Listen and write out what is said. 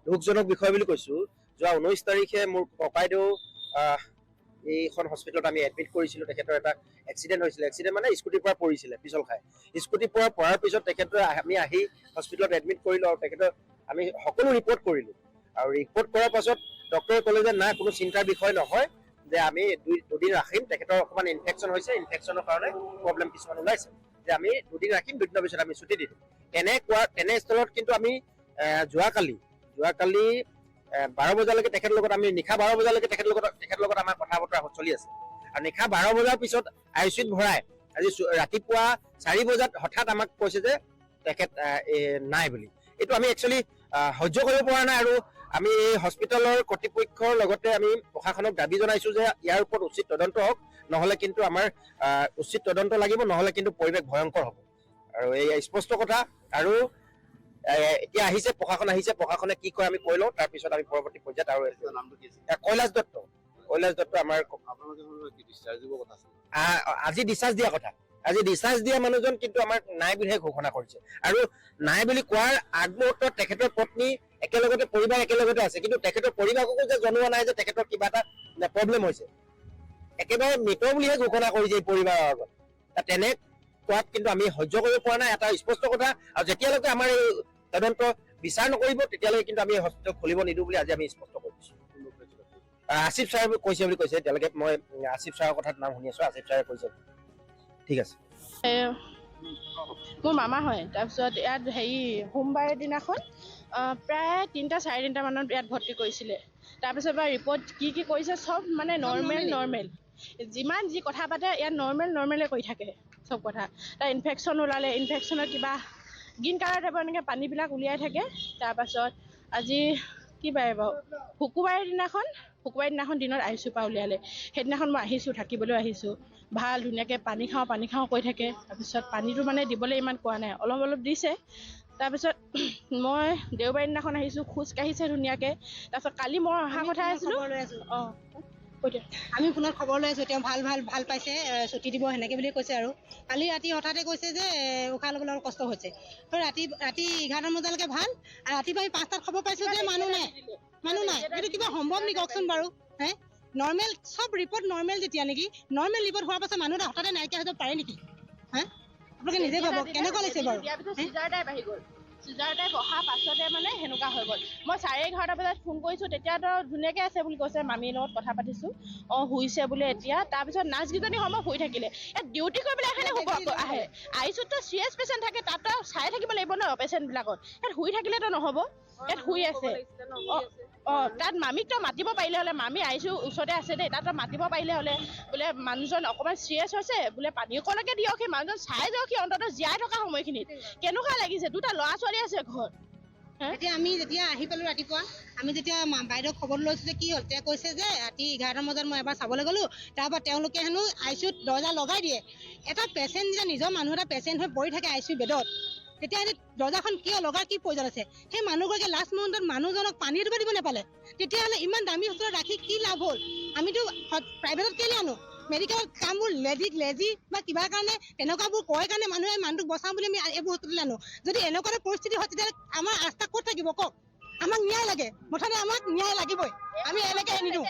দুখজনক বিষয় বুলি কৈছোঁ। যোৱা 19 তাৰিখে মোৰ ককাইদেউ এইখন হস্পিটেলত আমি এডমিট কৰিছিলোঁ। তেখেতৰ এটা এক্সিডেণ্ট হৈছিলে। এক্সিডেণ্ট মানে স্কুটিৰ পৰা পৰিছিলে পিছল খাই। স্কুটিৰ পৰা পৰাৰ পিছত তেখেতৰ আমি আহি হস্পিটেলত এডমিট কৰিলোঁ আৰু তেখেতৰ আমি সকলো ৰিপৰ্ট কৰিলোঁ। আৰু ৰিপৰ্ট কৰাৰ পাছত ডক্টৰে ক'লে যে নাই, কোনো চিন্তাৰ বিষয় নহয়, যে আমি দুদিন ৰাখিম। তেখেতৰ অকণমান ইনফেকশ্যন হৈছে, ইনফেকশ্যনৰ কাৰণে প্ৰব্লেম কিছুমান ওলাইছে, যে আমি দুদিন ৰাখিম, দুদিনৰ পিছত আমি ছুটি দি দিম। তেনেস্থলত কিন্তু আমি যোৱাকালি 12 বজালৈকে তেখেতৰ লগত আমি নিশা 12 বজালৈকে তেখেতৰ লগত আমাৰ কথা বতৰা চলি আছে। আৰু নিশা 12 বজাৰ পিছত ICUত ভৰাই আজি ৰাতিপুৱা 4 বজাত হঠাৎ আমাক কৈছে যে তেখেত নাই বুলি। এইটো আমি একচুৱেলি সহ্য কৰিব পৰা নাই। আৰু আমি এই হস্পিটেলৰ কৰ্তৃপক্ষৰ লগতে আমি প্ৰশাসনক দাবী জনাইছোঁ যে ইয়াৰ ওপৰত উচিত তদন্ত হওক, নহ'লে কিন্তু আমাৰ উচিত তদন্ত লাগিব, নহ'লে কিন্তু পৰিৱেশ ভয়ংকৰ হ'ব। আৰু এই স্পষ্ট কথা। আৰু এতিয়া আহিছে প্ৰশাসন, প্ৰশাসনে কি কয় আমি কৈ লওঁ, তাৰপিছত আমি পৰৱৰ্তী পৰ্যায়ত। আৰু কৈলাশ দত্ত আমাৰ আজি ডিচাৰ্জ দিয়া কথা। আজি ডিচাৰ্জ দিয়া মানুহজন কিন্তু আমাক নাই বুলিহে ঘোষণা কৰিছে। আৰু নাই বুলি কোৱাৰ আগমুহূৰ্তত তেখেতৰ পত্নী একেলগতে, পৰিবাৰ একেলগতে আছে, কিন্তু তেখেতৰ পৰিবাৰকো যে জনোৱা নাই যে তেখেতৰ কিবা এটা প্ৰব্লেম হৈছে। একেবাৰে মৃত বুলিহে ঘোষণা কৰিছে এই পৰিবাৰৰ আগত। তেনে কোৱাত কিন্তু আমি সহ্য কৰিব পৰা নাই। এটা স্পষ্ট কথা। আৰু যেতিয়ালৈকে আমাৰ এই তদন্ত বিচাৰ নকৰিব, তেতিয়ালৈকে কিন্তু আমি হস্পিটেল খুলিব নিদিওঁ বুলি আজি আমি স্পষ্ট কৰিছোঁ। আছিফ ছাৰে কৈছে বুলি কৈছে। এতিয়ালৈকে মই আছিফ ছাৰৰ কথাত নাম শুনি আছোঁ। আছিফ ছাৰে কৈছে। ঠিক আছে। মোৰ মামা হয়। তাৰপিছত ইয়াত সোমবাৰৰ দিনাখন প্ৰায় 3টা 3:30 মানত ইয়াত ভৰ্তি কৰিছিলে। তাৰপিছত বা ৰিপৰ্ট কি কৰিছে চব মানে নৰ্মেল। যিমান যি কথা পাতে ইয়াত নৰ্মেলে কৰি থাকে চব কথা। তাৰ ইনফেকশ্যন ওলালে, ইনফেকশ্যনৰ কিবা গ্ৰীণ কালাৰ টাইপৰ এনেকৈ পানীবিলাক উলিয়াই থাকে। তাৰপাছত আজি কি বাৰে বাৰু, শুকুৰবাৰৰ দিনাখন দিনত ICUৰ পৰা উলিয়ালে। সেইদিনাখন মই আহিছোঁ, থাকিবলৈ আহিছোঁ। ভাল ধুনীয়াকৈ পানী খাওঁ কৈ থাকে। তাৰপিছত পানীটো মানে দিবলৈ ইমান কোৱা নাই, অলপ দিছে। তাৰপিছত মই দেওবাৰৰ দিনাখন আহিছোঁ, খোজ কাঢ়িছে ধুনীয়াকৈ। তাৰপিছত কালি মই অহা কথা আছিলোঁ। আমি ফোনত খবৰ লৈ আছোঁ, তেওঁ ভাল পাইছে, ছুটি দিব সেনেকৈ বুলি কৈছে। আৰু কালি ৰাতি হঠাতে কৈছে যে উশাহ ল'বলৈ অলপ কষ্ট হৈছে। আৰু ৰাতি 11 বজালৈকে ভাল। আৰু ৰাতিপুৱা আমি 5টাত খবৰ পাইছোঁ যে মানুহ নাই। এইটো কিবা সম্ভৱ নেকি কওকচোন বাৰু? নৰ্মেল চব ৰিপৰ্ট নৰ্মেল যেতিয়া নেকি, নৰ্মেল ৰিপৰ্ট হোৱাৰ পাছত মানুহ এটা হঠাতে নাইকিয়া হৈ যাব পাৰে নেকি? আপোনালোকে নিজে ভাবক কেনেকুৱা লাগিছে বাৰু? চিজাৰ টাইপ অহাৰ পাছতে মানে সেনেকুৱা হৈ গ'ল। মই 11:30 বজাত ফোন কৰিছোঁ, তেতিয়াতো ধুনীয়াকৈ আছে বুলি কৈছে। মামীৰ লগত কথা পাতিছোঁ, শুইছে বোলে এতিয়া। তাৰপিছত নাৰ্ছকেইজনী সময় শুই থাকিলে। ইয়াত ডিউটি কৰিবলৈ আহে। ICUততো চিৰিয়াছ পেচেণ্ট থাকে, তাত চাই থাকিব লাগিব ন পেচেণ্টবিলাকত। ইয়াত শুই থাকিলেতো নহ'ব। ইয়াত শুই আছে। তাত মামীকতো মাতিব পাৰিলে হ'লে, মামী ICU ওচৰতে আছে দেই, তাত মাতিব পাৰিলে হ'লে বোলে মানুহজন অকণমান চিৰিয়াছ হৈছে, বোলে পানী অকণকে দিয়ক, সেই মানুহজন চাই যাওক, সি অন্ততঃ জীয়াই থকা সময়খিনিত। কেনেকুৱা লাগিছে, 2টা ল'ৰা-ছোৱালী আছে ঘৰত। এতিয়া আমি যেতিয়া আহি পালোঁ ৰাতিপুৱা, আমি যেতিয়া বাইদেউক খবৰ লৈছোঁ যে কি হ'ল, তেওঁ কৈছে যে ৰাতি 11 বজাত মই এবাৰ চাবলৈ গ'লোঁ। তাৰপৰা তেওঁলোকে হেনো ICUত দৰ্জা লগাই দিয়ে। এটা পেচেণ্ট যেতিয়া নিজৰ মানুহ এটা পেচেণ্ট হৈ পৰি থাকে ICU বেডত, তেতিয়া দৰ্জাখন কিয় লগাৰ কি প্ৰয়োজন আছে? সেই মানুহগৰাকীয়ে লাষ্ট মুহূৰ্তত মানুহজনক পানী এটোপা দিব নাপালে। তেতিয়াহ'লে ইমান দামী হস্পিটেলত ৰাখি কি লাভ হ'ল? আমিতো প্ৰাইভেটত কেলৈ আনো? মেডিকেলত কামবোৰ লেজি বা কিবা কাৰণে তেনেকুৱাবোৰ কয় কাৰণে মানুহে মানুহটোক বচাওঁ বুলি আমি এইবোৰ হস্পিটেললৈ আনো। যদি এনেকুৱা পৰিস্থিতি হয়, তেতিয়াহ'লে আমাৰ আস্থা ক'ত থাকিব কওক? আমাক ন্যায় লাগে, মুঠতে আমাক ন্যায় লাগিবই। আমি এনেকৈ নিদিওঁ।